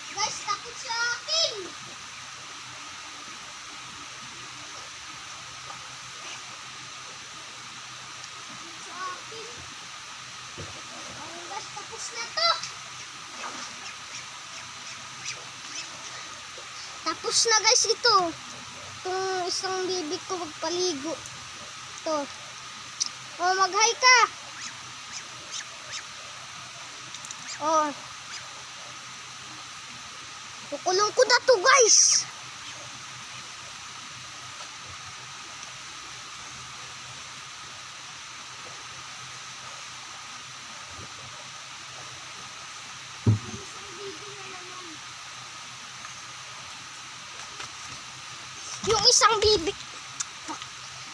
Guys, takot sa akin. Sa akin. Ayun guys, tapos na to. Tapos na guys ito. Itong isang bibig ko magpaligo. Ito. Oh, mag-hi ka. Oh. Kukulong ko na to guys.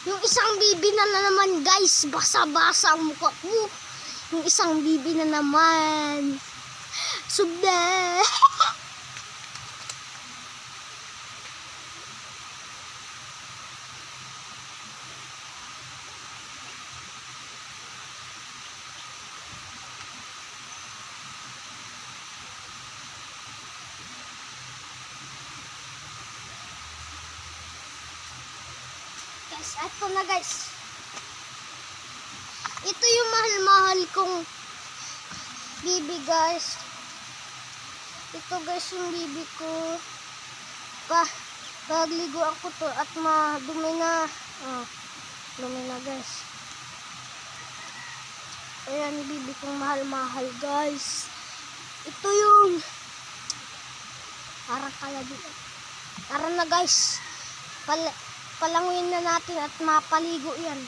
Yung isang bibi na naman guys, basa-basa ang mukha ko. Yung isang bibi na naman. Subda. Guys, eto na guys. Ito yung mahal-mahal kong bibi guys. Ito guys yung bibi ko. Pagliguan ko to at madumi na. Dumi na guys. Ayan yung bibi kong mahal-mahal guys. Ito yung parang kaya dito. Tara na guys. Palanguin na natin at mapaligo yan.